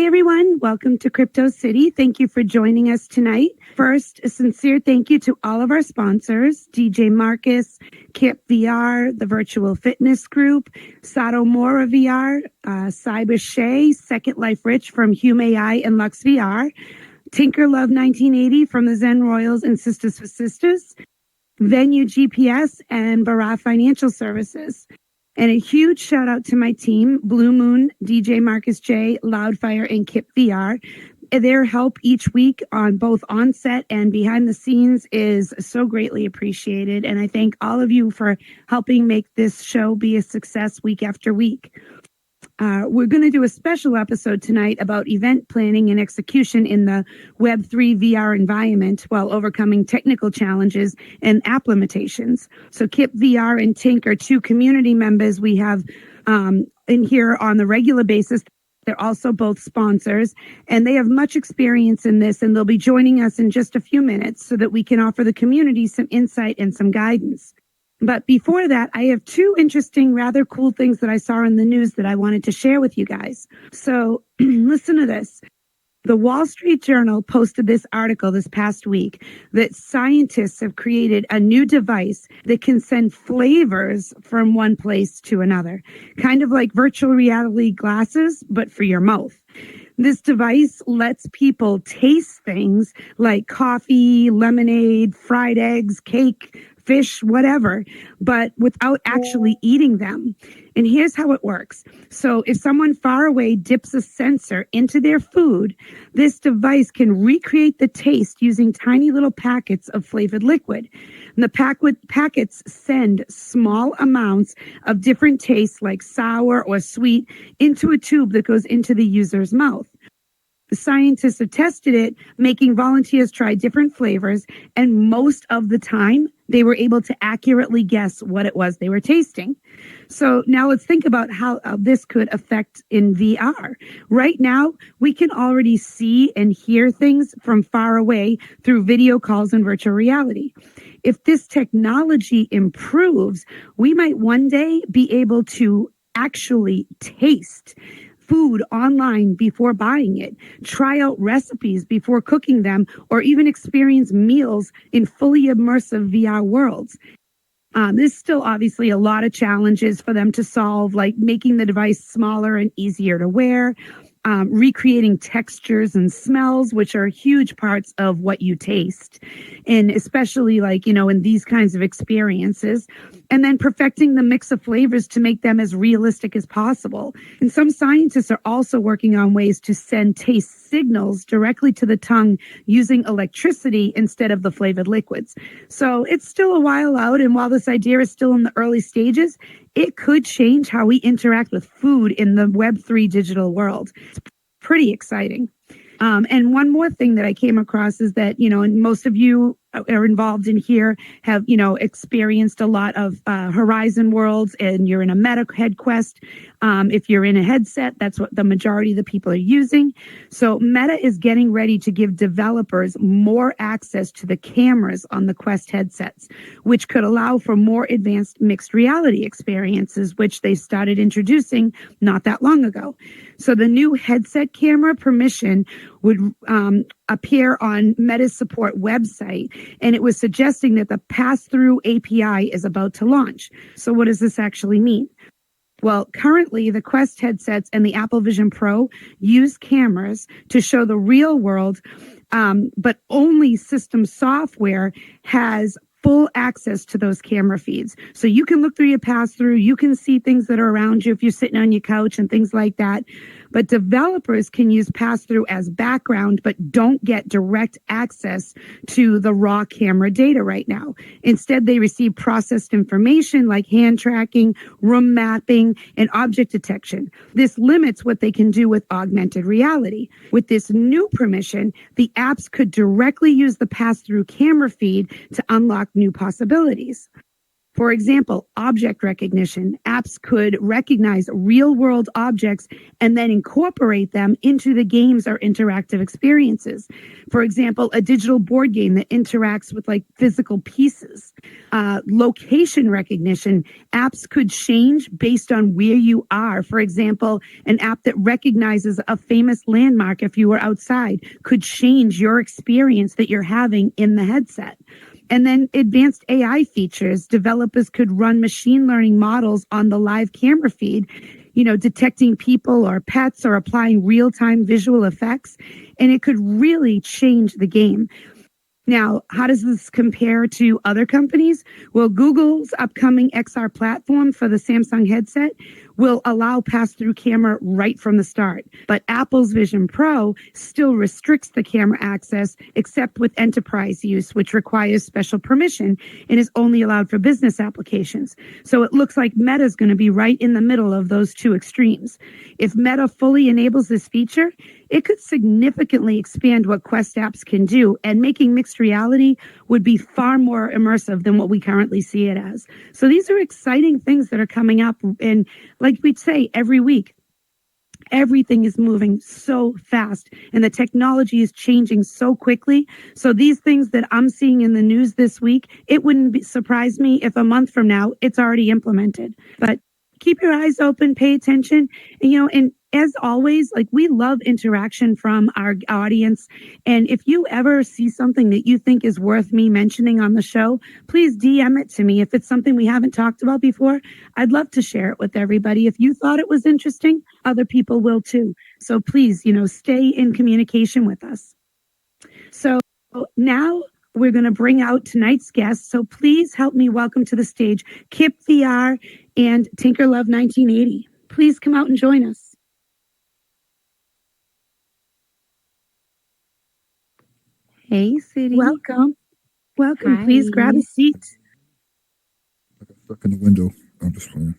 everyone. Welcome to Crypto City. Thank you for joining us tonight. First, a sincere thank you to all of our sponsors, DJ Marcus, Kipp VR, the Virtual Fitness Group, Sato Mora VR, Cyber Shay, Second Life Rich from Hume AI and Lux VR, Tinkerlove1980 from the Zen Royals and Sisters for Sisters, Venue GPS, and Barra Financial Services. And a huge shout out to my team, Blue Moon, DJ Marcus J, Loudfire, and Kipp VR. Their help each week on both on-set and behind the scenes is so greatly appreciated. And I thank all of you for helping make this show be a success week after week. We're going to do a special episode tonight about event planning and execution in the Web3 VR environment while overcoming technical challenges and app limitations. So Kipp VR and Tink are two community members we have in here on the regular basis. They're also both sponsors, and they have much experience in this, and they'll be joining us in just a few minutes so that we can offer the community some insight and some guidance. But before that, I have two interesting, rather cool things that I saw in the news that I wanted to share with you guys. So listen to this. The Wall Street Journal posted this article this past week that scientists have created a new device that can send flavors from one place to another, kind of like virtual reality glasses, but for your mouth. This device lets people taste things like coffee, lemonade, fried eggs, cake, fish, whatever, but without actually eating them. And here's how it works. So if someone far away dips a sensor into their food, this device can recreate the taste using tiny little packets of flavored liquid. And the packets send small amounts of different tastes like sour or sweet into a tube that goes into the user's mouth. The scientists have tested it, making volunteers try different flavors, and most of the time, they were able to accurately guess what it was they were tasting. So now let's think about how this could affect in VR. Right now, we can already see and hear things from far away through video calls and virtual reality. If this technology improves, we might one day be able to actually taste food online before buying it, try out recipes before cooking them, or even experience meals in fully immersive VR worlds. There's still obviously a lot of challenges for them to solve, like making the device smaller and easier to wear, recreating textures and smells, which are huge parts of what you taste, and especially like, in these kinds of experiences, and then perfecting the mix of flavors to make them as realistic as possible. And some scientists are also working on ways to send taste signals directly to the tongue using electricity instead of the flavored liquids. So it's still a while out, and while this idea is still in the early stages, it could change how we interact with food in the Web3 digital world. It's pretty exciting. And one more thing that I came across is that, and most of you are involved in here have, experienced a lot of Horizon Worlds, and you're in a Meta head quest. If you're in a headset, that's what the majority of the people are using. So Meta is getting ready to give developers more access to the cameras on the Quest headsets, which could allow for more advanced mixed reality experiences, which they started introducing not that long ago. So the new headset camera permission would appear on Meta's support website, and it was suggesting that the pass-through API is about to launch. So what does this actually mean? Well, currently, the Quest headsets and the Apple Vision Pro use cameras to show the real world, but only system software has full access to those camera feeds. So you can look through your pass-through, you can see things that are around you if you're sitting on your couch and things like that. But developers can use pass-through as background, but don't get direct access to the raw camera data right now. Instead, they receive processed information like hand tracking, room mapping, and object detection. This limits what they can do with augmented reality. With this new permission, the apps could directly use the pass-through camera feed to unlock new possibilities. For example, object recognition. Apps could recognize real world objects and then incorporate them into the games or interactive experiences. For example, a digital board game that interacts with like physical pieces. Location recognition. Apps could change based on where you are. For example, an app that recognizes a famous landmark if you were outside could change your experience that you're having in the headset. And then advanced AI features, developers could run machine learning models on the live camera feed, detecting people or pets or applying real-time visual effects. And it could really change the game. Now, how does this compare to other companies? Well, Google's upcoming XR platform for the Samsung headset will allow pass-through camera right from the start. But Apple's Vision Pro still restricts the camera access except with enterprise use, which requires special permission and is only allowed for business applications. So it looks like Meta is going to be right in the middle of those two extremes. If Meta fully enables this feature, it could significantly expand what Quest apps can do, and making mixed reality would be far more immersive than what we currently see it as. So these are exciting things that are coming up. And like we'd say every week, everything is moving so fast and the technology is changing so quickly. So these things that I'm seeing in the news this week, it wouldn't surprise me if a month from now it's already implemented. But keep your eyes open, pay attention, and as always, like, we love interaction from our audience. And if you ever see something that you think is worth me mentioning on the show, please DM it to me. If it's something we haven't talked about before, I'd love to share it with everybody. If you thought it was interesting, other people will too. So please, stay in communication with us. So now we're going to bring out tonight's guests. So please help me welcome to the stage Kipp VR and Tinkerlove1980. Please come out and join us. Hey, City. Welcome. Hi. Please grab a seat. I got stuck in the window. I'm just playing.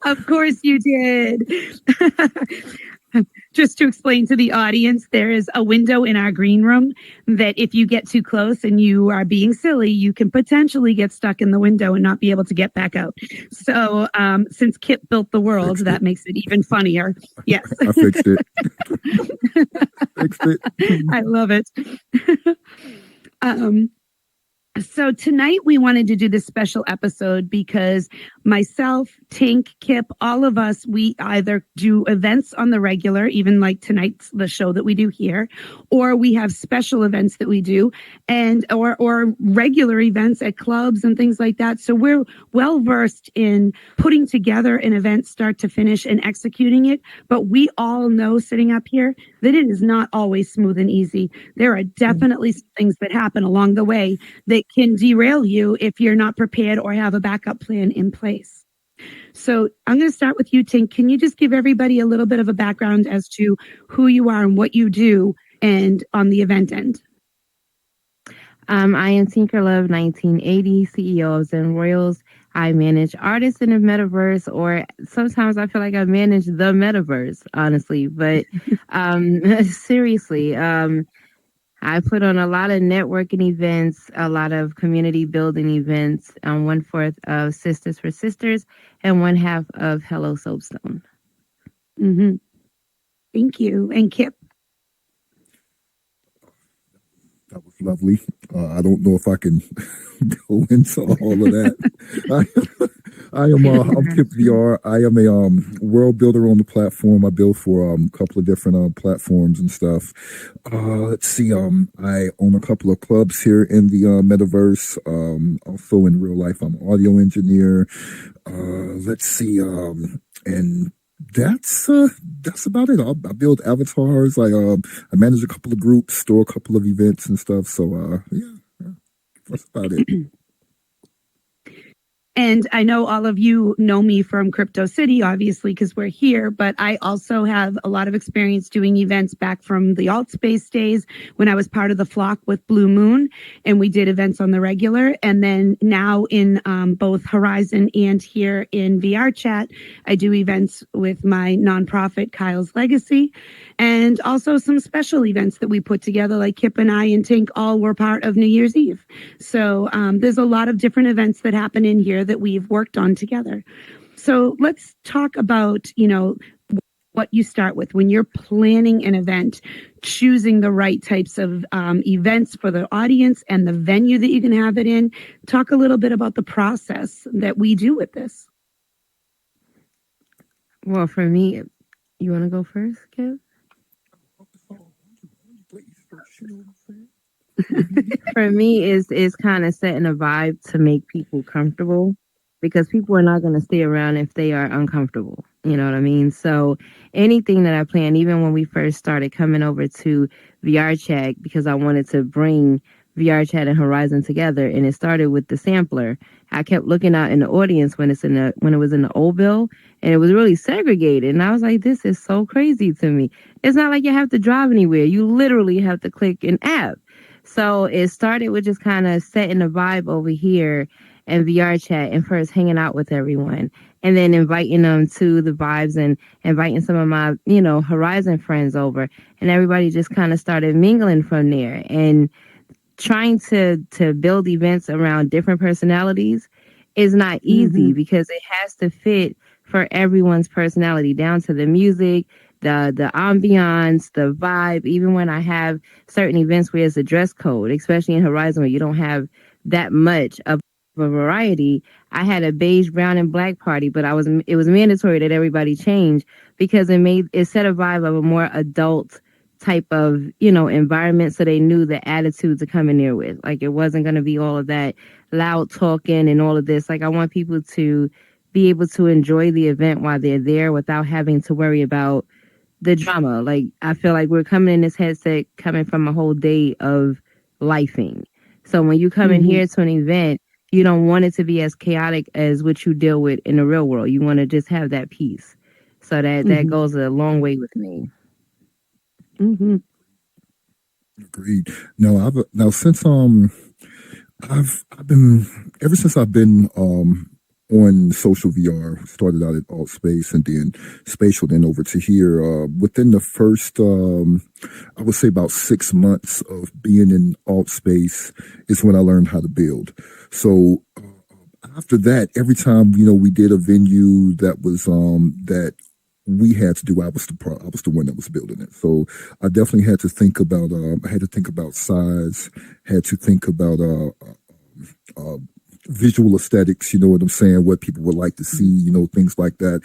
Of course you did. Just to explain to the audience, there is a window in our green room that if you get too close and you are being silly, you can potentially get stuck in the window and not be able to get back out. So since Kipp built the world, that makes it even funnier. Yes. I fixed it. Fixed it. I love it. So tonight we wanted to do this special episode because myself, Tink, Kipp, all of us, we either do events on the regular, even like tonight's the show that we do here, or we have special events that we do, and or regular events at clubs and things like that. So we're well versed in putting together an event start to finish and executing it. But we all know sitting up here that it is not always smooth and easy. There are definitely things that happen along the way that can derail you if you're not prepared or have a backup plan in place. So I'm going to start with you, Tink. Can you just give everybody a little bit of a background as to who you are and what you do and on the event end? I am Tinkerlove1980, CEO of Zen Royals. I manage artists in the metaverse, or sometimes I feel like I manage the metaverse, honestly. But seriously, I put on a lot of networking events, a lot of community building events, 1/4 of Sisters for Sisters, and 1/2 of Hello Soapstone. Mm-hmm. Thank you. And Kipp? That was lovely. I don't know if I can go into all of that. I'm Kipp VR. I am a world builder on the platform. I build for a couple of different platforms and stuff. Let's see. I own a couple of clubs here in the metaverse. Also in real life, I'm an audio engineer. Let's see. And that's about it. I build avatars. I manage a couple of groups, store a couple of events and stuff. So yeah, that's about it. And I know all of you know me from Crypto City, obviously, because we're here, but I also have a lot of experience doing events back from the alt space days when I was part of the flock with Blue Moon, and we did events on the regular. And then now in both Horizon and here in VR Chat, I do events with my nonprofit, Kyle's Legacy, and also some special events that we put together, like Kipp and I and Tink all were part of New Year's Eve. So there's a lot of different events that happen in here that we've worked on together. So let's talk about, what you start with when you're planning an event, choosing the right types of events for the audience and the venue that you can have it in. Talk a little bit about the process that we do with this. Well, for me, you want to go first, Kev? For me, is kind of setting a vibe to make people comfortable, because people are not going to stay around if they are uncomfortable. You know what I mean? So anything that I plan, even when we first started coming over to VR Chat, because I wanted to bring VR Chat and Horizon together, and it started with the sampler. I kept looking out in the audience when it was in the old bill, and it was really segregated. And I was like, this is so crazy to me. It's not like you have to drive anywhere. You literally have to click an app. So it started with just kind of setting the vibe over here and VR Chat, and first hanging out with everyone, and then inviting them to the vibes and inviting some of my, Horizon friends over, and everybody just kind of started mingling from there, and trying to build events around different personalities is not easy, because it has to fit for everyone's personality, down to the music, the ambiance, the vibe. Even when I have certain events where it's a dress code, especially in Horizon where you don't have that much of a variety, I had a beige, brown, and black party, but it was mandatory that everybody change, because it set a vibe of a more adult type of, environment, so they knew the attitude to come in there with. Like, it wasn't going to be all of that loud talking and all of this. Like, I want people to be able to enjoy the event while they're there without having to worry about the drama. Like, I feel like we're coming in this headset coming from a whole day of lifing. So when you come in here to an event, you don't want it to be as chaotic as what you deal with in the real world. You want to just have that peace. So that goes a long way with me. Agreed. Now since I've been ever since I've been on social VR, started out at alt space and then spatial, then over to here. Within the first, I would say about 6 months of being in alt space is when I learned how to build. So after that, every time we did a venue that was that we had to do, I was the one that was building it. So I definitely had to think about size, had to think about visual aesthetics, you know what I'm saying, what people would like to see, things like that,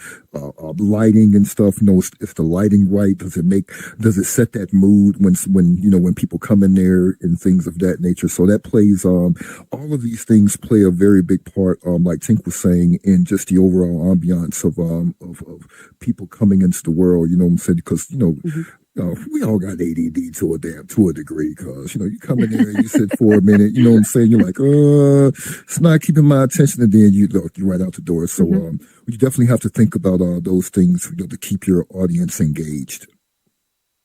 lighting and stuff. Is the lighting right? Does it set that mood when people come in there and things of that nature? So that plays, all of these things play a very big part, like Tink was saying, in just the overall ambiance of people coming into the world, you know what I'm saying? Because, we all got ADD to a degree, because you come in there and you sit for a minute, you know what I'm saying, you're like, it's not keeping my attention, and then you're right out the door. So you definitely have to think about those things, to keep your audience engaged.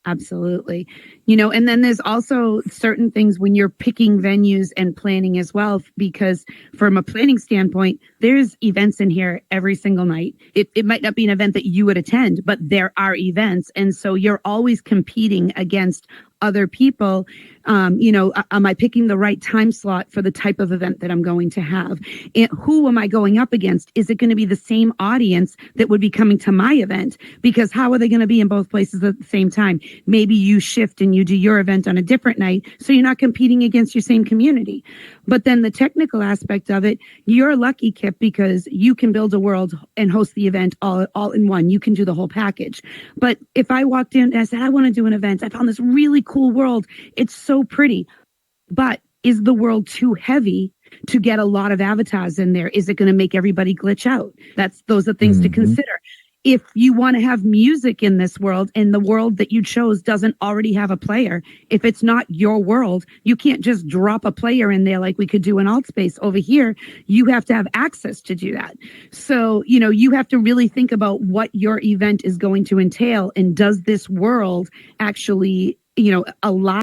Absolutely. And then there's also certain things when you're picking venues and planning as well, because from a planning standpoint, there's events in here every single night. It might not be an event that you would attend, but there are events. And so you're always competing against other people. Am I picking the right time slot for the type of event that I'm going to have? And who am I going up against? Is it going to be the same audience that would be coming to my event? Because how are they going to be in both places at the same time? Maybe you shift and you do your event on a different night, so you're not competing against your same community. But then the technical aspect of it, you're lucky, Kipp, because you can build a world and host the event all in one. You can do the whole package. But if I walked in and I said, I want to do an event, I found this really cool world. It's so pretty. But is the world too heavy to get a lot of avatars in there? Is it going to make everybody glitch out? Those are things to consider. if you want to have music in this world and the world that you chose doesn't already have a player, if it's not your world, you can't just drop a player in there like we could do in Altspace. Over here, you have to have access to do that. So, you have to really think about what your event is going to entail, and does this world actually, allow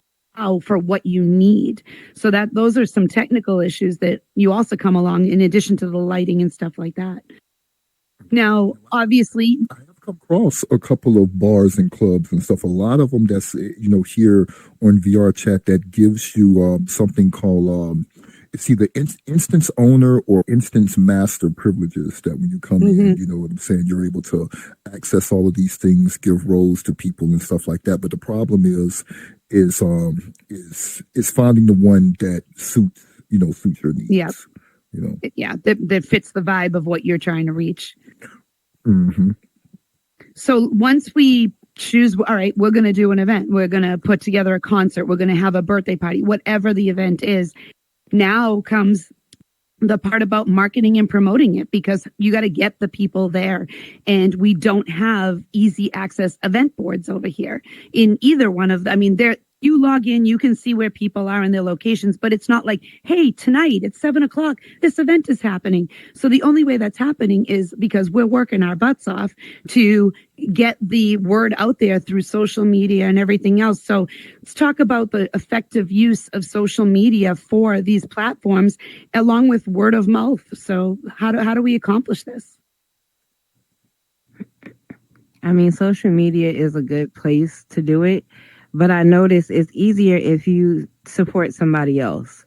for what you need. So that those are some technical issues that you also come along in addition to the lighting and stuff like that. Now, obviously, I have come across a couple of bars and clubs and stuff. A lot of them that's here on VR chat that gives you something called it's either instance owner or instance master privileges. That when you come in, you know what I'm saying, you're able to access all of these things, give roles to people and stuff like that. But the problem is finding the one that suits your needs. Yeah. That fits the vibe of what you're trying to reach. So once we choose, all right, we're going to do an event, we're going to put together a concert, we're going to have a birthday party, whatever the event is, now comes the part about marketing and promoting it, because you got to get the people there. And we don't have easy access event boards over here in either one of them. I mean, you log in, you can see where people are in their locations, but it's not like, hey, tonight at 7:00, this event is happening. So the only way that's happening is because we're working our butts off to get the word out there through social media and everything else. So let's talk about the effective use of social media for these platforms, along with word of mouth. So how do we accomplish this? I mean, social media is a good place to do it. But I notice it's easier if you support somebody else.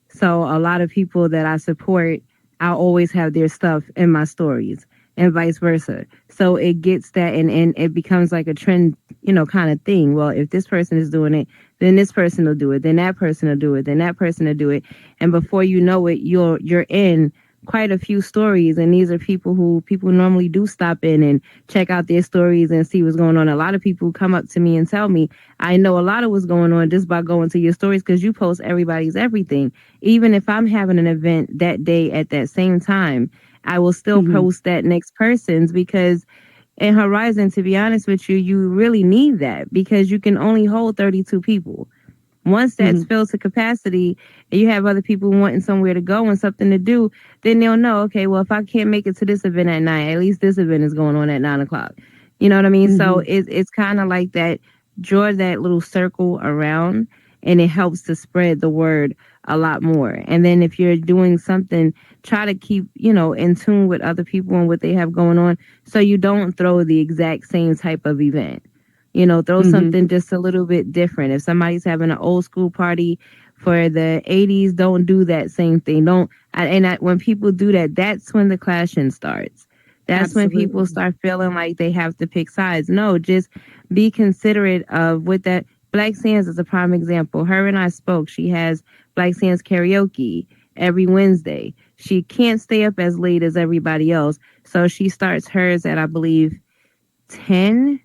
So a lot of people that I support, I always have their stuff in my stories, and vice versa. So it gets that, and it becomes like a trend, kind of thing. Well, if this person is doing it, then this person will do it, then that person will do it, then that person will do it. And before you know it, you're in quite a few stories, and these are people who people normally do stop in and check out their stories and see what's going on. A lot of people come up to me and tell me, I know a lot of what's going on just by going to your stories, because you post everybody's everything. Even if I'm having an event that day at that same time, I will still post that next person's, because in Horizon, to be honest with you, you really need that, because you can only hold 32 people. Once that's filled to capacity and you have other people wanting somewhere to go and something to do, then they'll know, okay, well, if I can't make it to this event at 9, at least this event is going on at 9:00. You know what I mean? So it's kind of like that, draw that little circle around, and it helps to spread the word a lot more. And then if you're doing something, try to keep, in tune with other people and what they have going on, so you don't throw the exact same type of event. Throw something just a little bit different. If somebody's having an old school party for the 80s, don't do that same thing. When people do that, that's when the clashing starts. That's when people start feeling like they have to pick sides. No, just be considerate of what that. Black Sands is a prime example. Her and I spoke. She has Black Sands karaoke every Wednesday. She can't stay up as late as everybody else, so she starts hers at, I believe, 10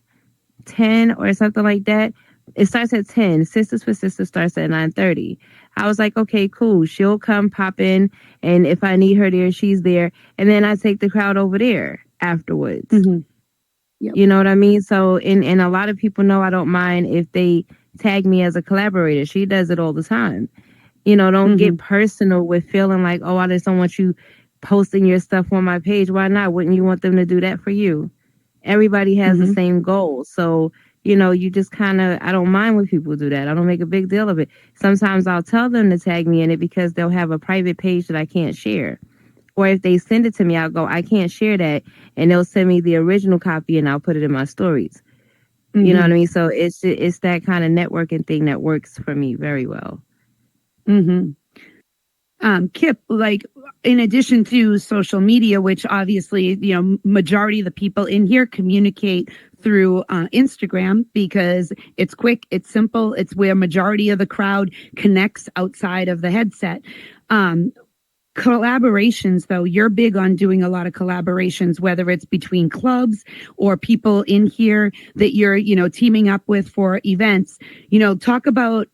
or something like that. It starts at 10. Sisters for Sisters starts at 9:30. I was like, okay, cool. She'll come pop in, and if I need her there, she's there. And then I take the crowd over there afterwards. Yep. You know what I mean? So, and a lot of people know I don't mind if they tag me as a collaborator. She does it all the time. Don't get personal with feeling like, oh, I just don't want you posting your stuff on my page. Why not? Wouldn't you want them to do that for you? Everybody has the same goal. So, you just kind of, I don't mind when people do that. I don't make a big deal of it. Sometimes I'll tell them to tag me in it, because they'll have a private page that I can't share. Or if they send it to me, I'll go, I can't share that. And they'll send me the original copy and I'll put it in my stories. You know what I mean? So it's that kind of networking thing that works for me very well. Kipp, like, in addition to social media, which obviously, majority of the people in here communicate through Instagram, because it's quick, it's simple, it's where majority of the crowd connects outside of the headset. Collaborations, though, you're big on doing a lot of collaborations, whether it's between clubs or people in here that you're, teaming up with for events. Talk about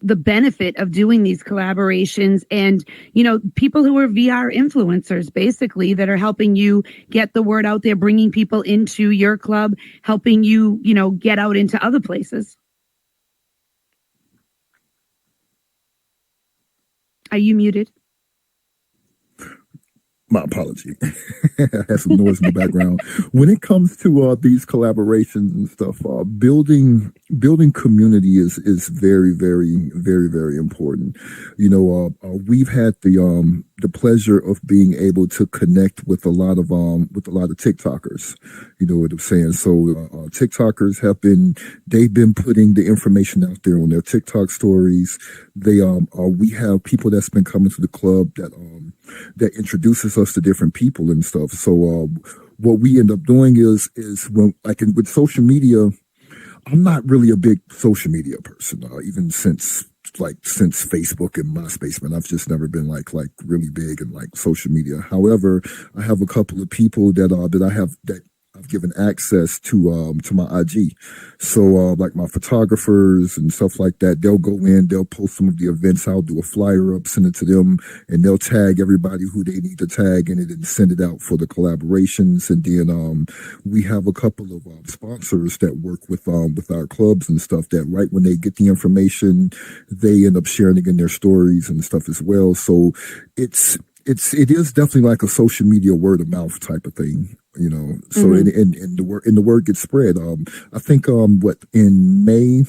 the benefit of doing these collaborations, and people who are VR influencers basically that are helping you get the word out there, bringing people into your club, helping you get out into other places. Are you muted? My apology. I had some noise in the background. When it comes to these collaborations and stuff, building community is very, very, very, very important. We've had the pleasure of being able to connect with a lot of TikTokers. You know what I'm saying? So TikTokers they've been putting the information out there on their TikTok stories. We have people that's been coming to the club that introduces us to different people and stuff. So what we end up doing is when with social media, I'm not really a big social media person, even since Facebook and MySpace, man. I've just never been like really big in social media. However, I have a couple of people that I've given access to my IG. So like my photographers and stuff like that, they'll go in, they'll post some of the events. I'll do a flyer up, send it to them, and they'll tag everybody who they need to tag in it and send it out for the collaborations. And then we have a couple of sponsors that work with our clubs and stuff that right when they get the information, they end up sharing it in their stories and stuff as well. So it is definitely like a social media word of mouth type of thing, So and the word gets spread. I think in May,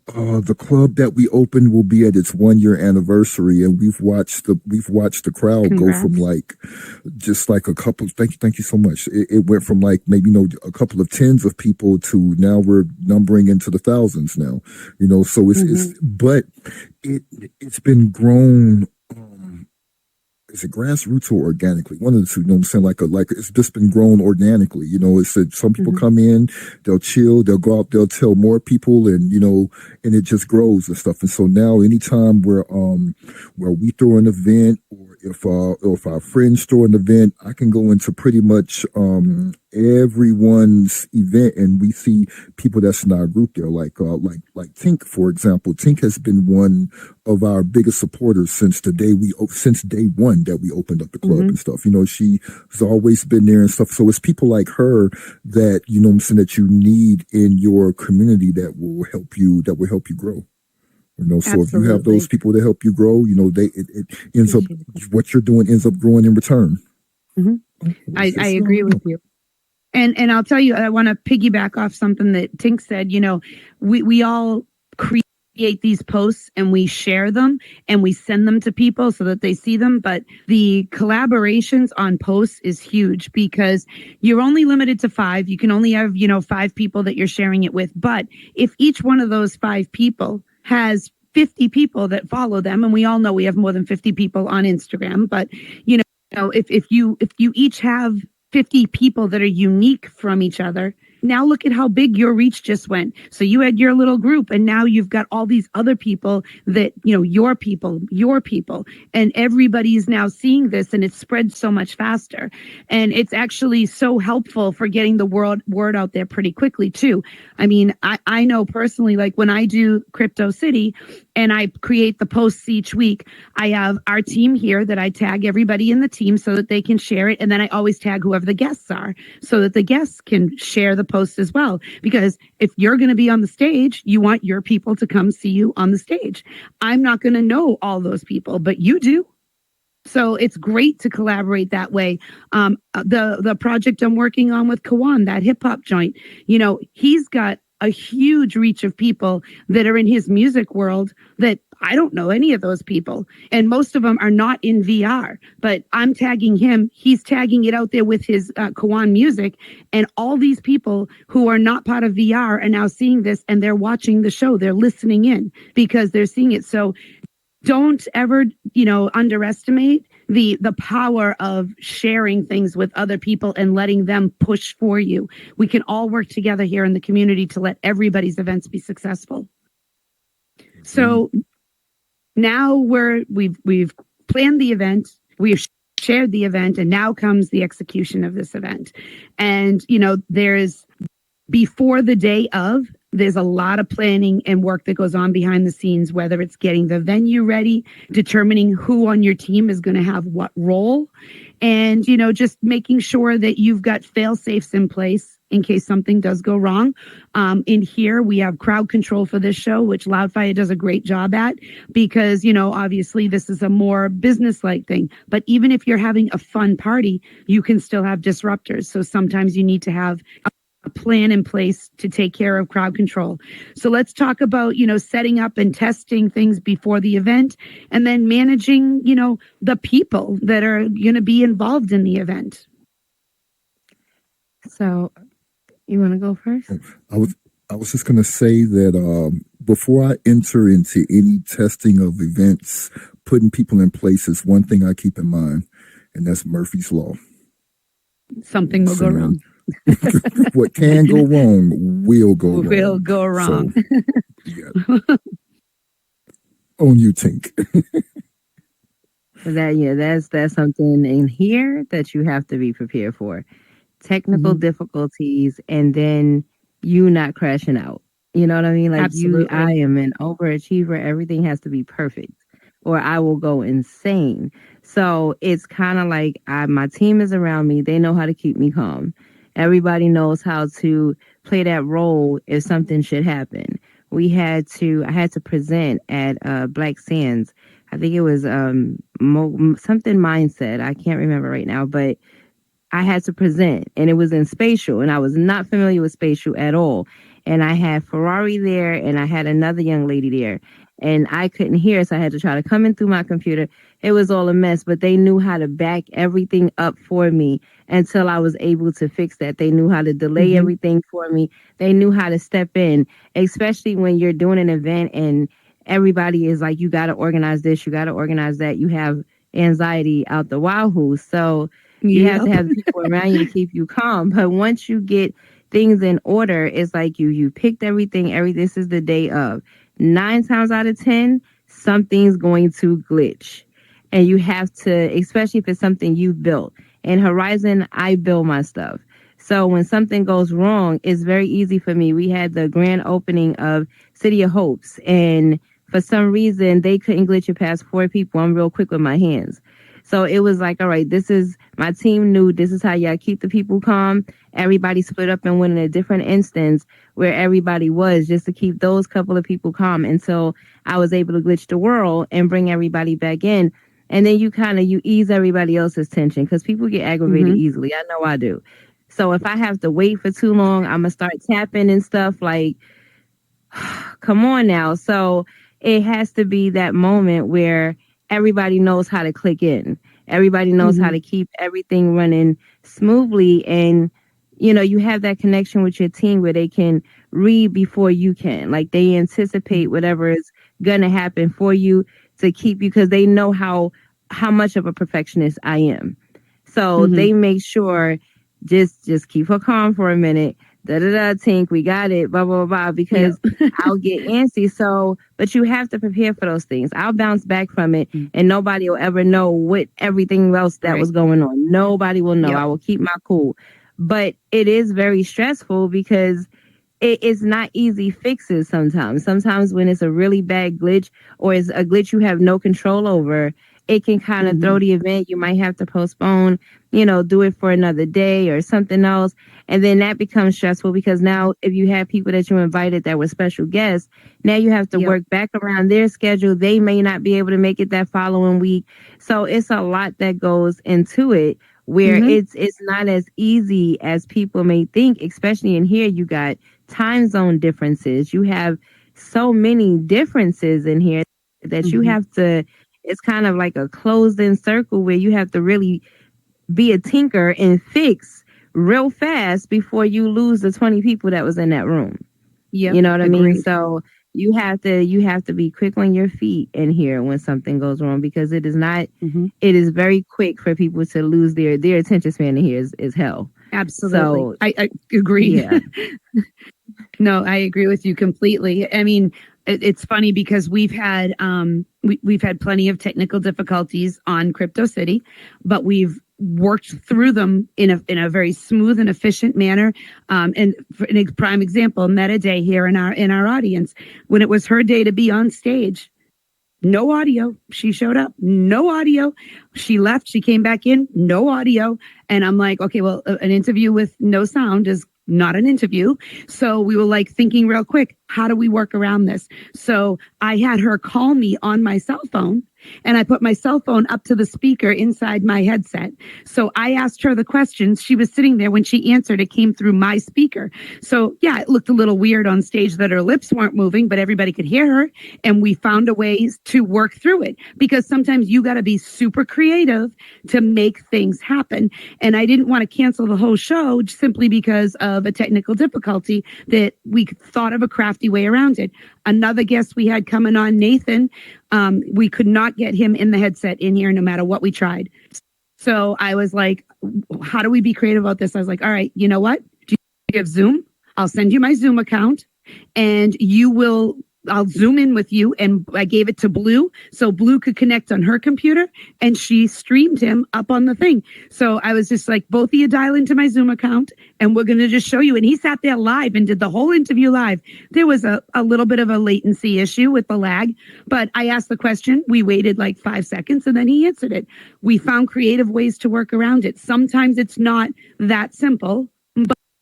the club that we opened will be at its 1-year anniversary, and we've watched the crowd Congrats. go from just a couple. Thank you so much. It went from maybe a couple of tens of people to now we're numbering into the thousands now. So it's been grown. Is it grassroots or organically? One of the two, what I'm saying? It's just been grown organically. It's that some people come in, they'll chill, they'll go out, they'll tell more people, and and it just grows and stuff. And so now, anytime where we throw an event, or if our friends throw an event, I can go into pretty much everyone's event, and we see people that's in our group there, like Tink, for example. Tink has been one of our biggest supporters since day one that we opened up the club and stuff. She's always been there and stuff. So it's people like her that that you need in your community that will help you grow. So if you have those people to help you grow, it ends up, what you're doing ends up growing in return. I agree with you. And I'll tell you, I want to piggyback off something that Tink said. We all create these posts and we share them and we send them to people so that they see them. But the collaborations on posts is huge because you're only limited to 5. You can only have, 5 people that you're sharing it with. But if each one of those 5 people has 50 people that follow them, and we all know we have more than 50 people on Instagram, but if you each have 50 people that are unique from each other, now look at how big your reach just went. So you had your little group, and now you've got all these other people that, your people, and everybody's now seeing this, and it spreads so much faster. And it's actually so helpful for getting the word out there pretty quickly too. I mean, I know personally, like when I do Crypto City and I create the posts each week, I have our team here that I tag everybody in the team so that they can share it. And then I always tag whoever the guests are so that the guests can share the post as well. Because if you're going to be on the stage, you want your people to come see you on the stage. I'm not going to know all those people, but you do. So it's great to collaborate that way. The project I'm working on with Kawan, that hip hop joint, he's got a huge reach of people that are in his music world that I don't know any of those people. And most of them are not in VR, but I'm tagging him. He's tagging it out there with his Kawan music. And all these people who are not part of VR are now seeing this, and they're watching the show. They're listening in because they're seeing it. So don't ever, underestimate the power of sharing things with other people and letting them push for you. We can all work together here in the community to let everybody's events be successful. So now we've planned the event, we've shared the event, and now comes the execution of this event. And, there's before the day of, There's a lot of planning and work that goes on behind the scenes, whether it's getting the venue ready, determining who on your team is going to have what role, and, just making sure that you've got fail safes in place in case something does go wrong. In here, we have crowd control for this show, which Loudfire does a great job at because, obviously this is a more business-like thing. But even if you're having a fun party, you can still have disruptors. So sometimes you need to have a plan in place to take care of crowd control. So let's talk about, setting up and testing things before the event and then managing, the people that are going to be involved in the event. So you want to go first? I was just going to say that before I enter into any testing of events, putting people in place is one thing I keep in mind, and that's Murphy's Law. Something will go wrong. What can go wrong will go wrong. Will go wrong. So, yeah. On you, Tink. That's something in here that you have to be prepared for. Technical difficulties, and then you not crashing out. You know what I mean? Like Absolutely. I am an overachiever. Everything has to be perfect, or I will go insane. So it's kind of like my team is around me. They know how to keep me calm. Everybody knows how to play that role if something should happen. I had to present at Black Sands. I think it was something mindset. I can't remember right now, but I had to present, and it was in spatial, and I was not familiar with spatial at all. And I had Ferrari there, and I had another young lady there, and I couldn't hear, so I had to try to come in through my computer. It was all a mess, but they knew how to back everything up for me until I was able to fix that. They knew how to delay everything for me. They knew how to step in, especially when you're doing an event and everybody is like, you got to organize this, you got to organize that. You have anxiety out the wahoo. So you have to have people around you to keep you calm. But once you get things in order, it's like you picked everything. This is the day of. 9 times out of 10, something's going to glitch. And you have to, especially if it's something you've built. In Horizon, I build my stuff. So when something goes wrong, it's very easy for me. We had the grand opening of City of Hopes, and for some reason, they couldn't glitch it past 4 people. I'm real quick with my hands. So it was like, all right, my team knew this is how y'all keep the people calm. Everybody split up and went in a different instance where everybody was, just to keep those couple of people calm until I was able to glitch the world and bring everybody back in. And then you ease everybody else's tension because people get aggravated easily. I know I do. So if I have to wait for too long, I'm going to start tapping and stuff like, come on now. So it has to be that moment where everybody knows how to click in. Everybody knows how to keep everything running smoothly. And, you have that connection with your team where they can read before you can. Like they anticipate whatever is going to happen for you to keep you, because they know how much of a perfectionist I am. So they make sure just keep her calm for a minute. Tink, we got it, blah, blah, blah, because I'll get antsy. So, but you have to prepare for those things. I'll bounce back from it and nobody will ever know what everything else that was going on. Nobody will know. I will keep my cool. But it is very stressful because it's not easy fixes sometimes. Sometimes when it's a really bad glitch or it's a glitch you have no control over, it can kind of throw the event. You might have to postpone, do it for another day or something else. And then that becomes stressful because now if you have people that you invited that were special guests, now you have to work back around their schedule. They may not be able to make it that following week. So it's a lot that goes into it where it's not as easy as people may think, especially in here. You got time zone differences. You have so many differences in here that you have to, it's kind of like a closed in circle where you have to really be a tinker and fix real fast before you lose the 20 people that was in that room. You know what I mean? So you have to be quick on your feet in here when something goes wrong, because it is not, it is very quick for people to lose their attention span in here is hell. Absolutely. So, I agree. Yeah. No, I agree with you completely. I mean, it's funny because we've had plenty of technical difficulties on Crypto City, but we've worked through them in a very smooth and efficient manner. And for a prime example, Meta Day here in our audience, when it was her day to be on stage, no audio. She showed up, no audio. She left. She came back in, no audio. And I'm like, okay, well, an interview with no sound is not an interview. So we were like thinking real quick, how do we work around this? So I had her call me on my cell phone, and I put my cell phone up to the speaker inside my headset. So I asked her the questions. She was sitting there. When she answered, it came through my speaker. So yeah, it looked a little weird on stage that her lips weren't moving, but everybody could hear her. And we found a way to work through it, because sometimes you got to be super creative to make things happen. And I didn't want to cancel the whole show simply because of a technical difficulty, that we thought of a crafty way around it. Another guest we had coming on, Nathan, we could not get him in the headset in here no matter what we tried. So I was like, how do we be creative about this? I was like, all right, you know what? Do you have Zoom? I'll send you my Zoom account, and I'll Zoom in with you. And I gave it to Blue, so Blue could connect on her computer, and she streamed him up on the thing. So I was just like, both of you dial into my Zoom account, and we're going to just show you. And he sat there live and did the whole interview live. There was a little bit of a latency issue with the lag, but I asked the question. We waited like 5 seconds, and then he answered it. We found creative ways to work around it. Sometimes it's not that simple,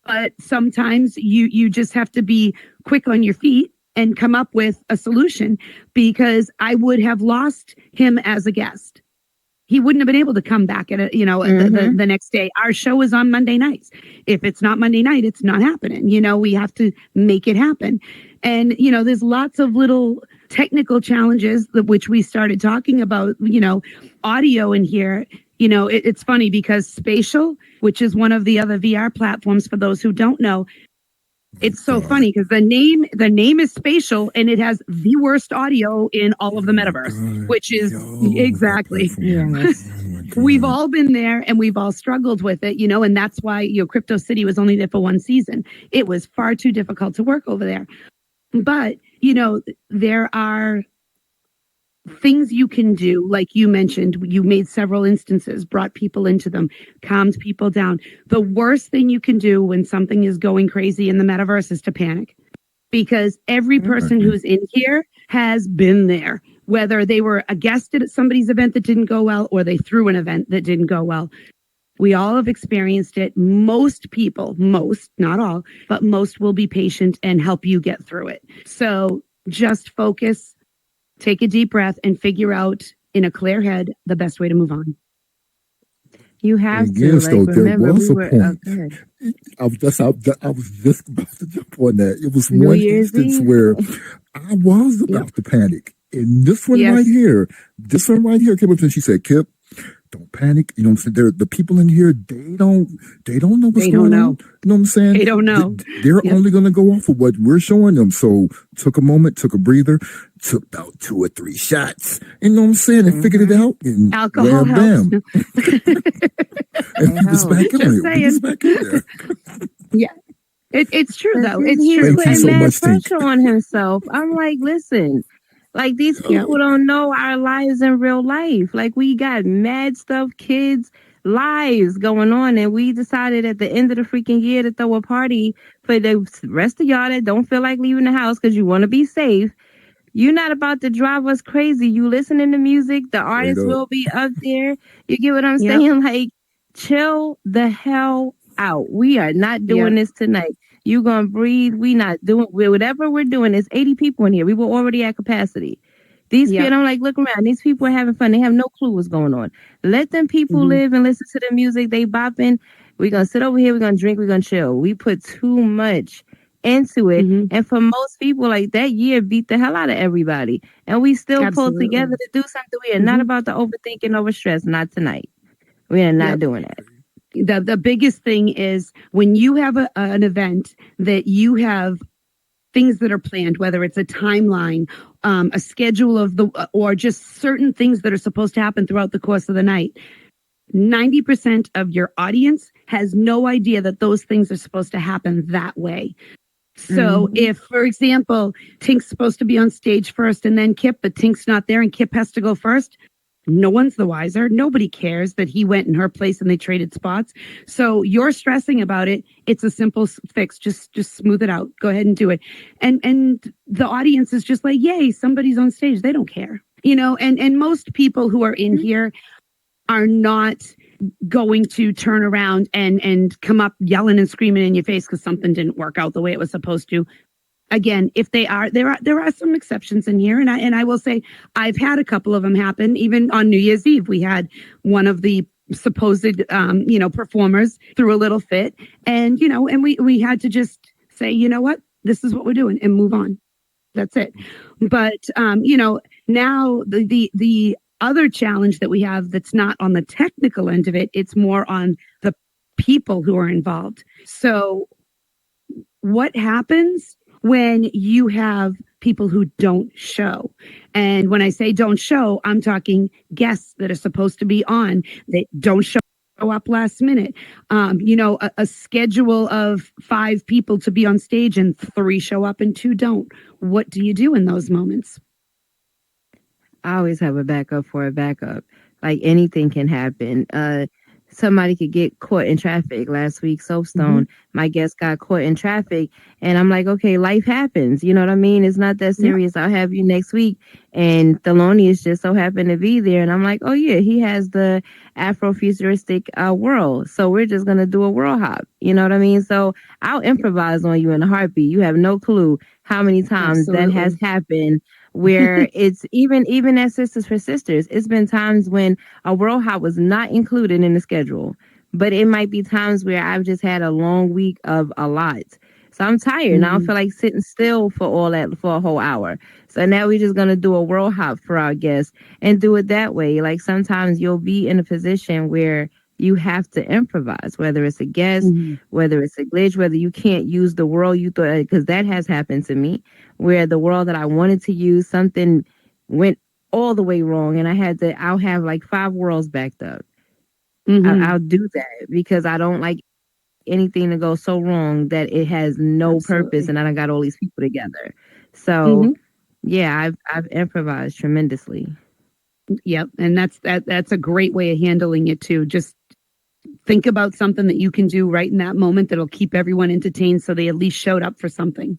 but sometimes you just have to be quick on your feet and come up with a solution, because I would have lost him as a guest. He wouldn't have been able to come back the next day. Our show is on Monday nights. If it's not Monday night, it's not happening. We have to make it happen. And, there's lots of little technical challenges which we started talking about, audio in here. It's funny because Spatial, which is one of the other VR platforms, for those who don't know, it's so funny because the name is Spatial, and it has the worst audio in all of the metaverse, which is exactly. We've all been there, and we've all struggled with it, and that's why Crypto City was only there for one season. It was far too difficult to work over there. But, there are things you can do, like you mentioned. You made several instances, brought people into them, calmed people down. The worst thing you can do when something is going crazy in the metaverse is to panic, because every person who's in here has been there, whether they were a guest at somebody's event that didn't go well, or they threw an event that didn't go well. We all have experienced it. Most people, not all, but most will be patient and help you get through it. So just focus, take a deep breath, and figure out in a clear head the best way to move on. You have to. Yes, though, remember, there was a point. I was just about to jump on that. It was one instance where I was about to panic. And this one right here came up and she said, Kipp, don't panic. You know what I'm saying? The people in here, they don't know what's going on. You know what I'm saying? They don't know. They're only going to go off of what we're showing them. So took a moment, took a breather, took about 2 or 3 shots. You know what I'm saying? And figured it out. And alcohol helps. And we just back in there. Yeah. It's true, though. It's He's true. putting so mad much, pressure on himself. I'm like, listen. Like, these people don't know our lives in real life. Like, we got mad stuff, kids, lives going on. And we decided at the end of the freaking year to throw a party for the rest of y'all that don't feel like leaving the house because you want to be safe. You're not about to drive us crazy. You listening to music. The artists will be up there. You get what I'm saying? Like, chill the hell out. We are not doing this tonight. You gonna breathe. We not doing whatever we're doing. There's 80 people in here. We were already at capacity. These people, I'm like, look around. These people are having fun. They have no clue what's going on. Let them people live and listen to the music. They bopping. We're gonna sit over here. We're gonna drink. We're gonna chill. We put too much into it, and for most people, like, that year beat the hell out of everybody, and we still pulled together to do something. We are not about to overthinking, overstress. Not tonight. We are not doing that. The biggest thing is when you have an event that you have things that are planned, whether it's a timeline, a schedule or just certain things that are supposed to happen throughout the course of the night. 90% of your audience has no idea that those things are supposed to happen that way. So if, for example, Tink's supposed to be on stage first and then Kipp, but Tink's not there and Kipp has to go first, No one's the wiser. Nobody cares that he went in her place and they traded spots. So you're stressing about it. It's a simple fix. Just smooth it out. Go ahead and do it. And the audience is just like, yay, somebody's on stage. They don't care. And most people who are in here are not going to turn around and come up yelling and screaming in your face because something didn't work out the way it was supposed to. Again, if they are, there are some exceptions in here, and I will say I've had a couple of them happen. Even on New Year's Eve, we had one of the supposed performers threw a little fit, and we had to just say, you know what, this is what we're doing, and move on. That's it. But now the other challenge that we have that's not on the technical end of it, it's more on the people who are involved. So what happens when you have people who don't show? And when I say don't show, I'm talking guests that are supposed to be on that don't show up last minute. A schedule of 5 people to be on stage and 3 show up and 2 don't. What do you do in those moments? I always have a backup for a backup. Like anything can happen. Somebody could get caught in traffic. Last week, Soapstone, my guest got caught in traffic. And I'm like, okay, life happens. You know what I mean? It's not that serious. I'll have you next week. And Thelonious just so happened to be there. And I'm like, oh, yeah, he has the Afrofuturistic world. So we're just going to do a world hop. You know what I mean? So I'll improvise on you in a heartbeat. You have no clue how many times that has happened. Where it's even as Sisters for Sisters, it's been times when a world hop was not included in the schedule, but it might be times where I've just had a long week of a lot. So I'm tired and I don't feel like sitting still for all that for a whole hour. So now we're just going to do a world hop for our guests and do it that way. Like sometimes you'll be in a position where you have to improvise, whether it's a guest, whether it's a glitch, whether you can't use the world you thought, because that has happened to me, where the world that I wanted to use, something went all the way wrong. And I'll have like 5 worlds backed up. I'll do that because I don't like anything to go so wrong that it has no purpose and I done got all these people together. So yeah, I've improvised tremendously. Yep. And that's a great way of handling it too. Just think about something that you can do right in that moment that'll keep everyone entertained so they at least showed up for something.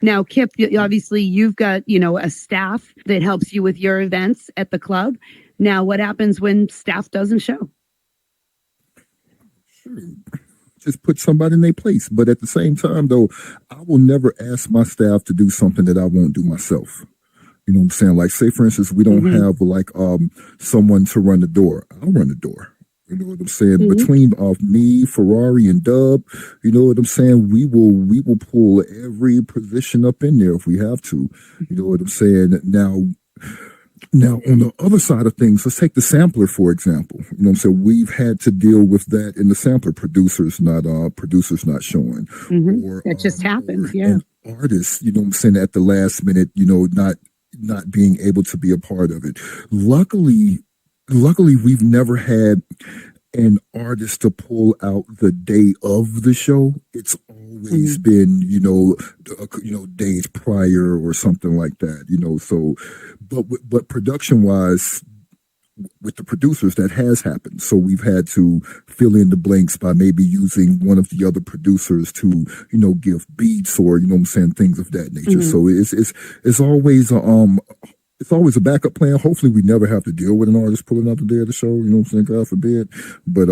Now, Kipp, obviously you've got, a staff that helps you with your events at the club. Now, what happens when staff doesn't show? Just put somebody in their place. But at the same time, though, I will never ask my staff to do something that I won't do myself. You know what I'm saying? Like, say, for instance, we don't have like someone to run the door. I'll run the door. You know what I'm saying? Between me, Ferrari, and Dub, you know what I'm saying? We will pull every position up in there if we have to. You know what I'm saying? Now on the other side of things, let's take the sampler for example. You know what I'm saying? We've had to deal with that in the sampler, producers not showing. Or that just happens, artists, you know what I'm saying, at the last minute, not being able to be a part of it. Luckily, we've never had an artist to pull out the day of the show. It's always been, days prior or something like that, so, but production wise, with the producers, that has happened. So we've had to fill in the blanks by maybe using one of the other producers to, give beats or, things of that nature. So it's always it's always a backup plan. Hopefully we never have to deal with an artist pulling out the day of the show, you know what I'm saying? God forbid. But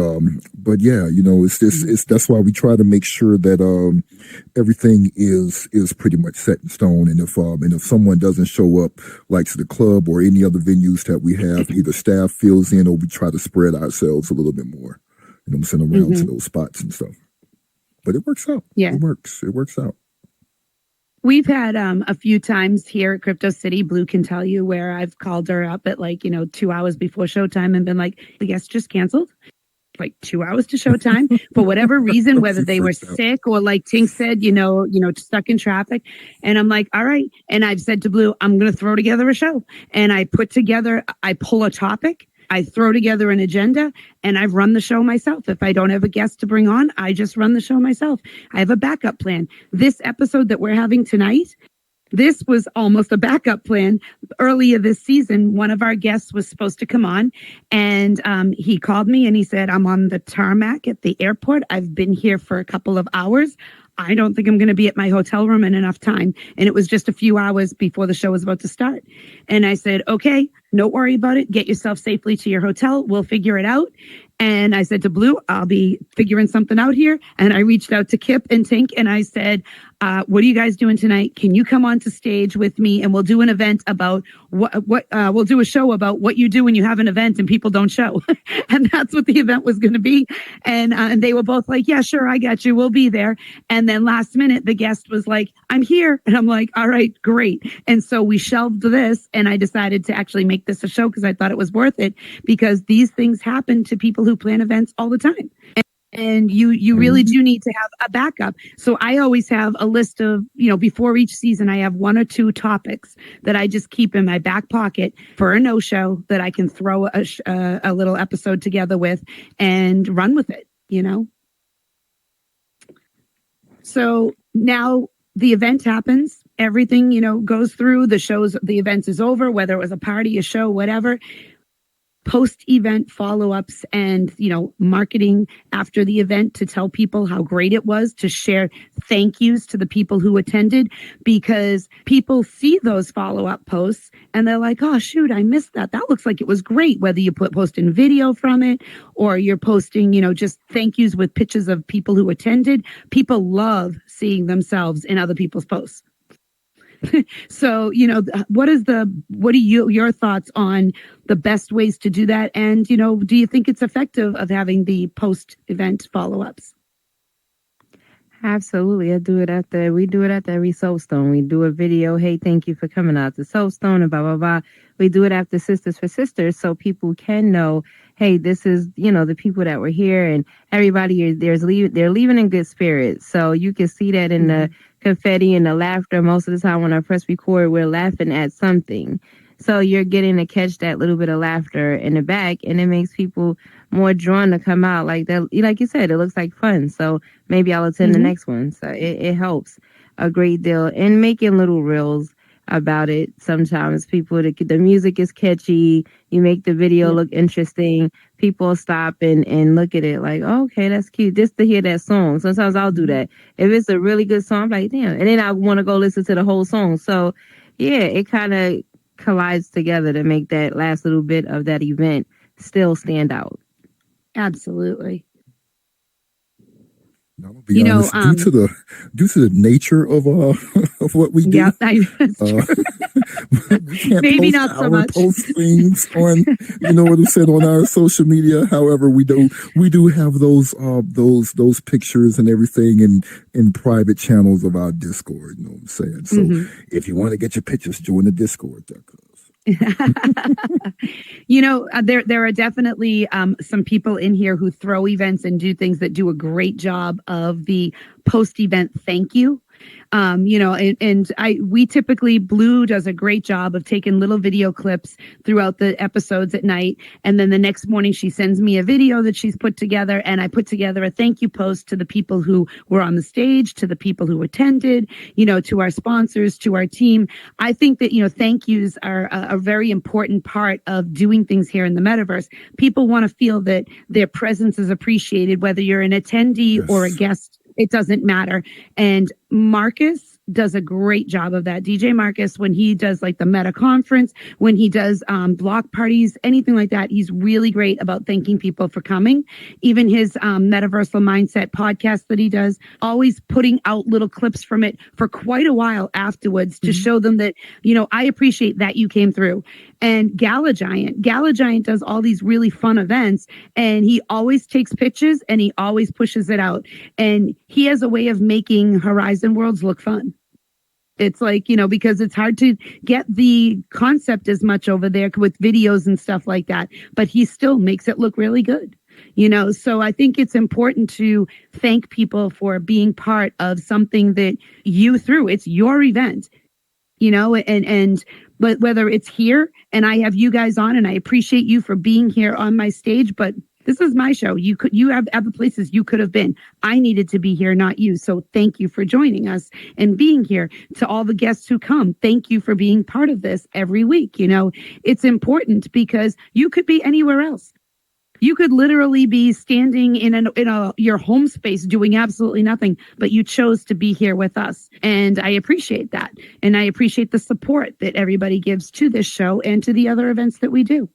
yeah, it's that's why we try to make sure that everything is pretty much set in stone. And if someone doesn't show up, like to the club or any other venues that we have, either staff fills in or we try to spread ourselves a little bit more, you know what I'm saying, around to those spots and stuff. But it works out. Yeah. It works out. We've had a few times here at Crypto City, Blue can tell you, where I've called her up at 2 hours before showtime and been like, the guest just canceled. 2 hours to showtime for whatever reason, whether they were sick or like Tink said, stuck in traffic. And I'm like, all right. And I've said to Blue, I'm going to throw together a show. And I pull a topic. I throw together an agenda and I've run the show myself. If I don't have a guest to bring on, I just run the show myself. I have a backup plan. This episode that we're having tonight, this was almost a backup plan. Earlier this season, one of our guests was supposed to come on, and he called me and he said, I'm on the tarmac at the airport. I've been here for a couple of hours. I don't think I'm going to be at my hotel room in enough time. And it was just a few hours before the show was about to start. And I said, okay, don't worry about it. Get yourself safely to your hotel. We'll figure it out. And I said to Blue, I'll be figuring something out here. And I reached out to Kipp and Tink and I said, what are you guys doing tonight? Can you come onto stage with me and we'll do an event about we'll do a show about what you do when you have an event and people don't show. And that's what the event was going to be. And they were both like, yeah, sure. I got you. We'll be there. And then last minute, the guest was like, I'm here. And I'm like, all right, great. And so we shelved this and I decided to actually make this a show because I thought it was worth it because these things happen to people who plan events all the time. And you really do need to have a backup. So I always have a list of, before each season, I have 1 or 2 topics that I just keep in my back pocket for a no-show that I can throw a little episode together with and run with it, So now the event happens. Everything, goes through. The event is over, whether it was a party, a show, whatever. Post-event follow-ups and, marketing after the event to tell people how great it was, to share thank yous to the people who attended, because people see those follow-up posts and they're like, oh, shoot, I missed that. That looks like it was great. Whether you posting video from it or you're posting, just thank yous with pictures of people who attended. People love seeing themselves in other people's posts. So, what are your thoughts on the best ways to do that? And, do you think it's effective of having the post-event follow-ups? Absolutely. We do it after every Soapstone. We do a video. Hey, thank you for coming out to Soapstone and blah, blah, blah. We do it after Sisters for Sisters so people can know, hey, this is, the people that were here and everybody they're leaving in good spirits. So you can see that in the confetti and the laughter. Most of the time when I press record, we're laughing at something. So you're getting to catch that little bit of laughter in the back, and it makes people more drawn to come out. Like that, like you said, it looks like fun. So maybe I'll attend the next one. So it helps a great deal. And making little reels about it. Sometimes the music is catchy. You make the video look interesting. People stop and look at it like, oh, okay, that's cute. Just to hear that song. Sometimes I'll do that. If it's a really good song, I'm like, damn. And then I want to go listen to the whole song. So yeah, it kind of collides together to make that last little bit of that event still stand out. Absolutely. I'm gonna be honest, due to the nature of what we do, yeah, we can't maybe post not so much. Post things on, what we said on our social media. However, we do have those pictures and everything in private channels of our Discord. You know what I'm saying? So if you want to get your pictures, join the Discord. There are definitely some people in here who throw events and do things that do a great job of the post-event thank you. We typically, Blue does a great job of taking little video clips throughout the episodes at night. And then the next morning she sends me a video that she's put together, and I put together a thank you post to the people who were on the stage, to the people who attended, to our sponsors, to our team. I think that, thank yous are a very important part of doing things here in the metaverse. People want to feel that their presence is appreciated, whether you're an attendee or a guest. It doesn't matter. And Marcus does a great job of that. DJ Marcus, when he does like the Meta conference, when he does block parties, anything like that, he's really great about thanking people for coming. Even his Metaversal Mindset podcast that he does, always putting out little clips from it for quite a while afterwards to show them that, I appreciate that you came through. And Gala Giant does all these really fun events, and he always takes pictures and he always pushes it out. And he has a way of making Horizon Worlds look fun. It's like, because it's hard to get the concept as much over there with videos and stuff like that, but he still makes it look really good. So I think it's important to thank people for being part of something that you threw. It's your event, but whether it's here and I have you guys on and I appreciate you for being here on my stage, but This is my show. You have other places you could have been. I needed to be here, not you. So thank you for joining us and being here. To all the guests who come, thank you for being part of this every week. You know, it's important because you could be anywhere else. You could literally be standing in your home space doing absolutely nothing, but you chose to be here with us. And I appreciate that. And I appreciate the support that everybody gives to this show and to the other events that we do.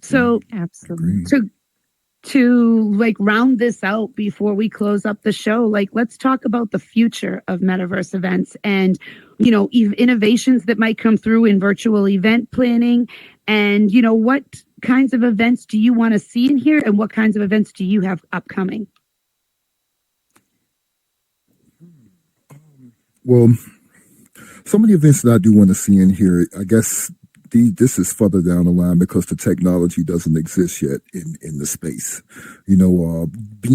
So absolutely. To like round this out before we close up the show, like let's talk about the future of metaverse events and, you know, innovations that might come through in virtual event planning. And, you know, what kinds of events do you want to see in here and what kinds of events do you have upcoming? Well, some of the events that I do want to see in here, I guess this is further down the line because the technology doesn't exist yet in the space. You know,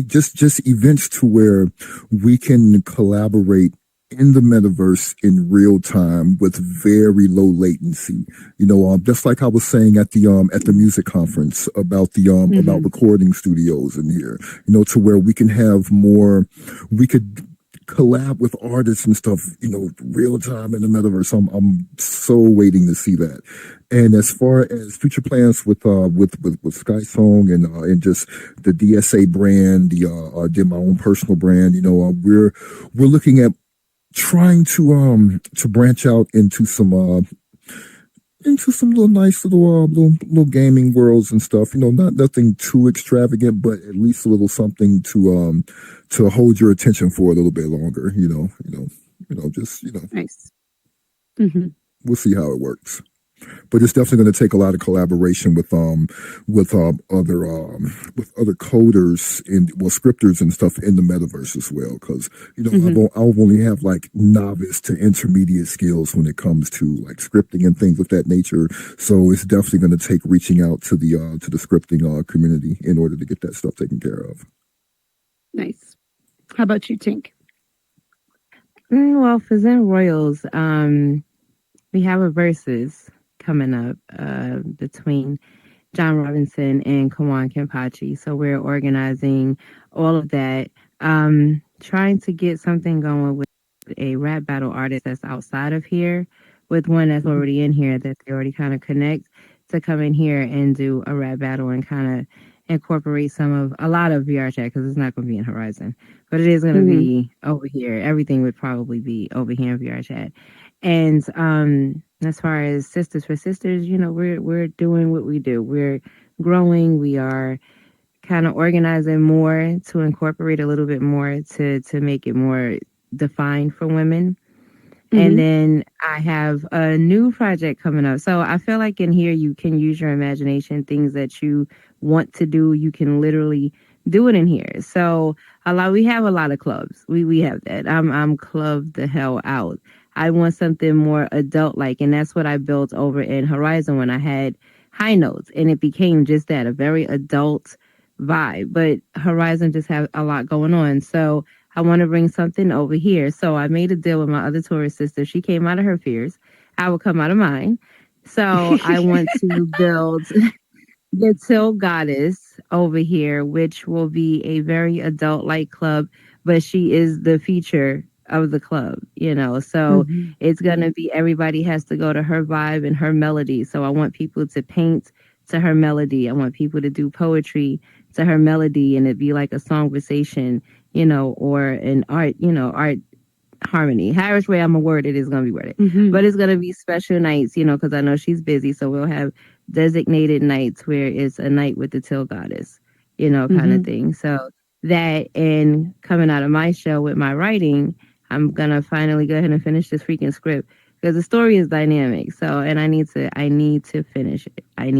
just events to where we can collaborate in the metaverse in real time with very low latency. You know, just like I was saying at the music conference about about recording studios in here. You know, to where we can have more. We could collab with artists and stuff, you know, real time in the metaverse. I'm so waiting to see that. And as far as future plans with Sky Song and just the DSA brand, did my own personal brand, you know, we're looking at trying to branch out into some little nice little gaming worlds and stuff. You know, nothing too extravagant, but at least a little something to hold your attention for a little bit longer. Just Nice. We'll see how it works. But it's definitely going to take a lot of collaboration with other coders and scripters and stuff in the metaverse as well. Because I'll only have like novice to intermediate skills when it comes to like scripting and things of that nature. So it's definitely going to take reaching out to the scripting community in order to get that stuff taken care of. Nice. How about you, Tink? Well, for Zen Royals, we have a versus coming up between John Robinson and Kawan Kenpachi. So we're organizing all of that, trying to get something going with a rap battle artist that's outside of here, with one that's already in here that they already kind of connect to come in here and do a rap battle and kind of incorporate a lot of VR chat, because it's not going to be in Horizon, but it is going to be over here. Everything would probably be over here in VR chat. And as far as Sisters for Sisters, you know, we're doing what we do. We're growing. We are kind of organizing more to incorporate a little bit more to make it more defined for women. And then I have a new project coming up. So I feel like in here you can use your imagination. Things that you want to do, you can literally do it in here. So we have a lot of clubs. We have that. I'm clubbed the hell out. I want something more adult-like, and that's what I built over in Horizon when I had High Notes, and it became just that, a very adult vibe. But Horizon just has a lot going on, so I want to bring something over here. So I made a deal with my other tourist sister. She came out of her fears. I will come out of mine. So I want to build the Till Goddess over here, which will be a very adult-like club, but she is the feature of the club, you know. So it's going to be, everybody has to go to her vibe and her melody. So I want people to paint to her melody. I want people to do poetry to her melody, and it'd be like a songversation, you know, or an art, you know, art harmony. However way I'm going to word it is going to be worded. But it's going to be special nights, you know, because I know she's busy. So we'll have designated nights where it's a night with the Till Goddess, you know, kind of thing. So that, and coming out of my show with my writing, I'm going to finally go ahead and finish this freaking script, because the story is dynamic. So, and I need to finish it. I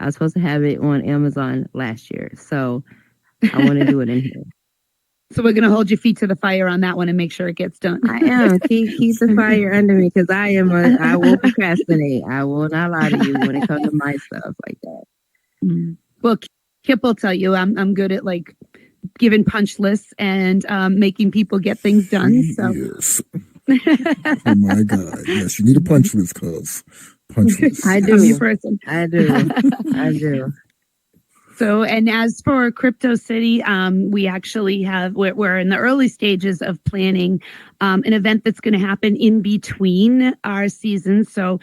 was supposed to have it on Amazon last year. So I want to do it in here. So we're going to hold your feet to the fire on that one and make sure it gets done. I am. Keep the fire under me, because I will procrastinate. I will not lie to you when it comes to my stuff like that. Well, Kipp will tell you I'm good at like giving punch lists and making people get things done. So. Yes. Oh my God. Yes, you need a punch list, cuz. Punch list. I do. I'm your person. I do. So, and as for Crypto City, we actually we're in the early stages of planning an event that's going to happen in between our seasons. So,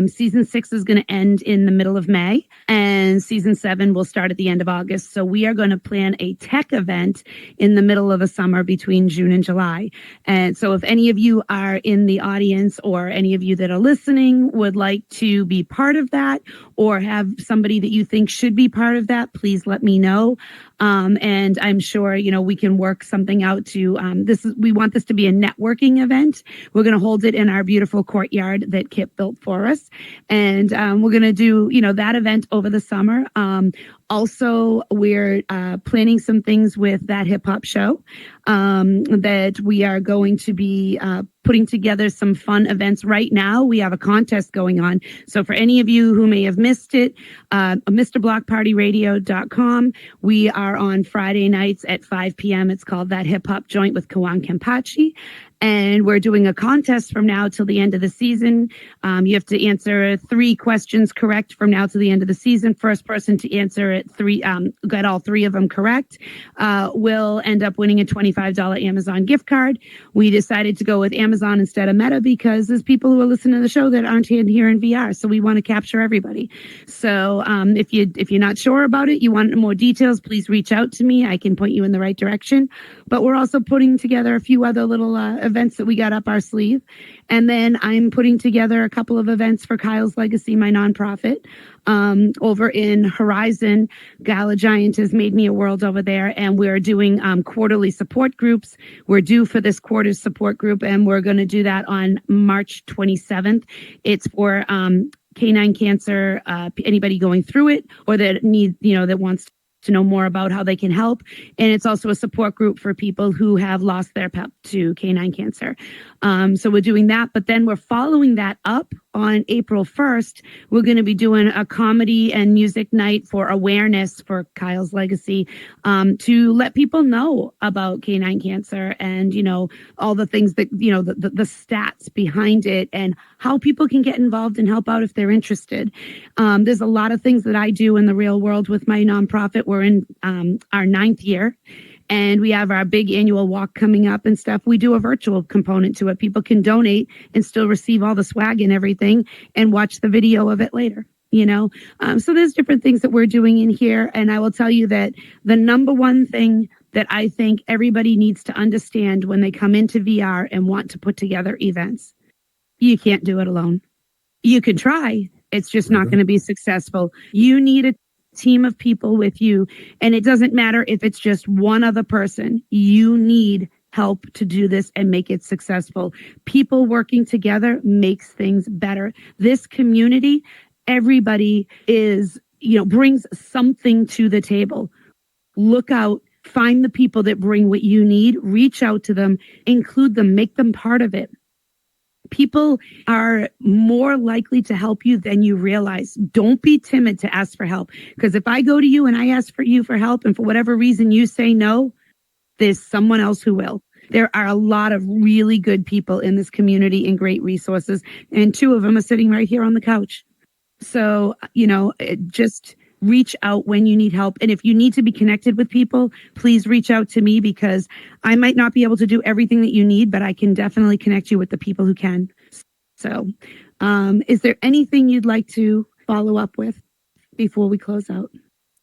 season 6 is going to end in the middle of May, and season 7 will start at the end of August. So, we are going to plan a tech event in the middle of the summer between June and July. And so, if any of you are in the audience or any of you that are listening would like to be part of that, or have somebody that you think should be part of that, please let me know. And I'm sure, we can work something out to, we want this to be a networking event. We're going to hold it in our beautiful courtyard that Kipp built for us. And we're going to do, that event over the summer. Also, we're planning some things with That Hip Hop Show that we are going to be putting together some fun events. Right now, we have a contest going on. So for any of you who may have missed it, MrBlockPartyRadio.com. We are on Friday nights at 5 p.m. It's called That Hip Hop Joint with Kawan Kempachi. And we're doing a contest from now till the end of the season. You have to answer 3 questions correct from now to the end of the season. First person to answer it get all 3 of them correct, will end up winning a $25 Amazon gift card. We decided to go with Amazon instead of Meta because there's people who are listening to the show that aren't in here in VR. So we want to capture everybody. So if you're not sure about it, you want more details, please reach out to me. I can point you in the right direction. But we're also putting together a few other little events that we got up our sleeve. And then I'm putting together a couple of events for Kyle's Legacy, my nonprofit. Over in Horizon, Gala Giant has made me a world over there, and we're doing quarterly support groups. We're due for this quarter's support group, and we're going to do that on March 27th. It's for canine cancer, anybody going through it or that that wants to know more about how they can help. And it's also a support group for people who have lost their pet to canine cancer. So we're doing that, but then we're following that up on April 1st. We're going to be doing a comedy and music night for awareness for Kyle's Legacy, to let people know about canine cancer and, all the things that, the stats behind it and how people can get involved and help out if they're interested. There's a lot of things that I do in the real world with my nonprofit. We're in our 9th year. And we have our big annual walk coming up and stuff. We do a virtual component to it. People can donate and still receive all the swag and everything and watch the video of it later, So there's different things that we're doing in here. And I will tell you that the number one thing that I think everybody needs to understand when they come into VR and want to put together events, you can't do it alone. You can try. It's just not going to be successful. You need a team of people with you. And it doesn't matter if it's just one other person. You need help to do this and make it successful. People working together makes things better. This community, everybody brings something to the table. Look out, find the people that bring what you need, reach out to them, include them, make them part of it. People are more likely to help you than you realize. Don't be timid to ask for help. Because if I go to you and I ask for you for help and for whatever reason you say no, there's someone else who will. There are a lot of really good people in this community and great resources. And 2 of them are sitting right here on the couch. So, just reach out when you need help. And if you need to be connected with people, please reach out to me because I might not be able to do everything that you need, but I can definitely connect you with the people who can. So, is there anything you'd like to follow up with before we close out?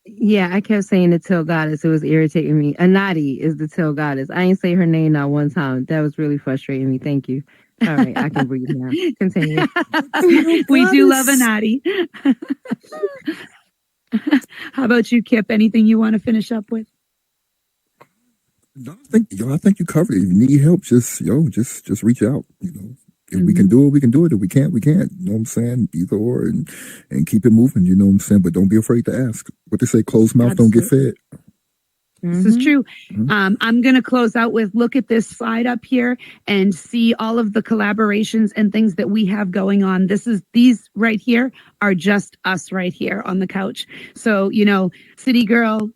Yeah, I kept saying the Till Goddess. It was irritating me. Anadi is the Till Goddess. I ain't say her name not one time. That was really frustrating me. Thank you. All right, I can breathe now. Continue. We do love Anadi. How about you, Kipp? Anything you want to finish up with? No, I think you covered it. If you need help, just reach out. If we can do it, we can do it. If we can't, we can't. You know what I'm saying? Either or, and keep it moving. You know what I'm saying? But don't be afraid to ask. What they say, closed mouth don't get fed. This is true. I'm going to close out with look at this slide up here and see all of the collaborations and things that we have going on. These right here are just us right here on the couch. So, CityGirl,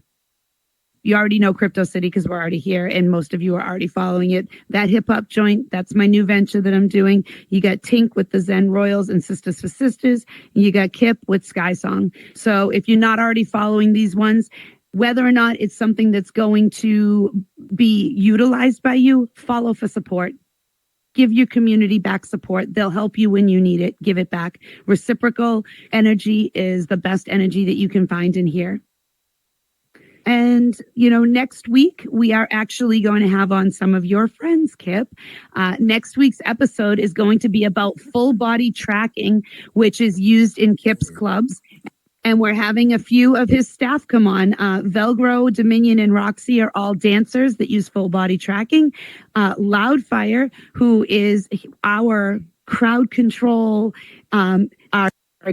you already know Crypto City because we're already here and most of you are already following it. That hip hop joint, that's my new venture that I'm doing. You got Tink with the Zen Royals and Sisters for Sisters. And you got Kipp with Sky Song. So if you're not already following these ones, whether or not it's something that's going to be utilized by you, follow for support. Give your community back support. They'll help you when you need it. Give it back. Reciprocal energy is the best energy that you can find in here. And, next week, we are actually going to have on some of your friends, Kipp. Next week's episode is going to be about full body tracking, which is used in Kipp's clubs. And we're having a few of his staff come on. Velgro, Dominion, and Roxy are all dancers that use full body tracking. Loudfire, who is our crowd control, our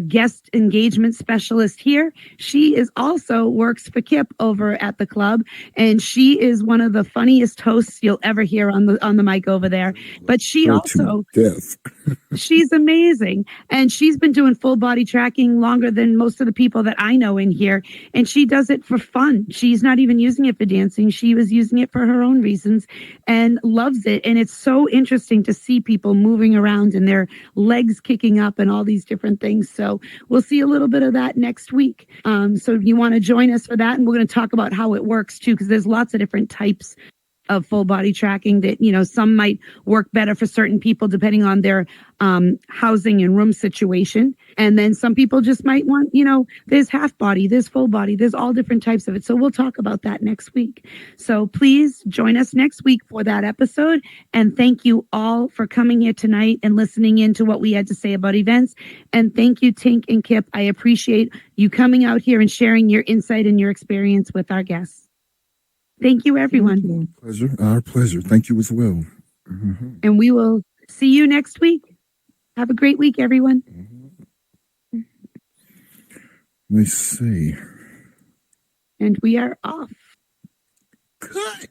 guest engagement specialist here. She is also works for Kipp over at the club, and she is one of the funniest hosts you'll ever hear on the mic over there. But she also, she's amazing, and she's been doing full body tracking longer than most of the people that I know in here, and she does it for fun. She's not even using it for dancing. She was using it for her own reasons and loves it. And it's so interesting to see people moving around and their legs kicking up and all these different things. So we'll see a little bit of that next week. So if you want to join us for that, and we're going to talk about how it works too, because there's lots of different types of full body tracking that, some might work better for certain people depending on their housing and room situation. And then some people just might want, there's half body, there's full body, there's all different types of it. So we'll talk about that next week. So please join us next week for that episode. And thank you all for coming here tonight and listening in to what we had to say about events. And thank you, Tink and Kipp. I appreciate you coming out here and sharing your insight and your experience with our guests. Thank you, everyone. Thank you. Pleasure. Our pleasure. Thank you as well. Mm-hmm. And we will see you next week. Have a great week, everyone. Mm-hmm. Let's see. And we are off. Cut.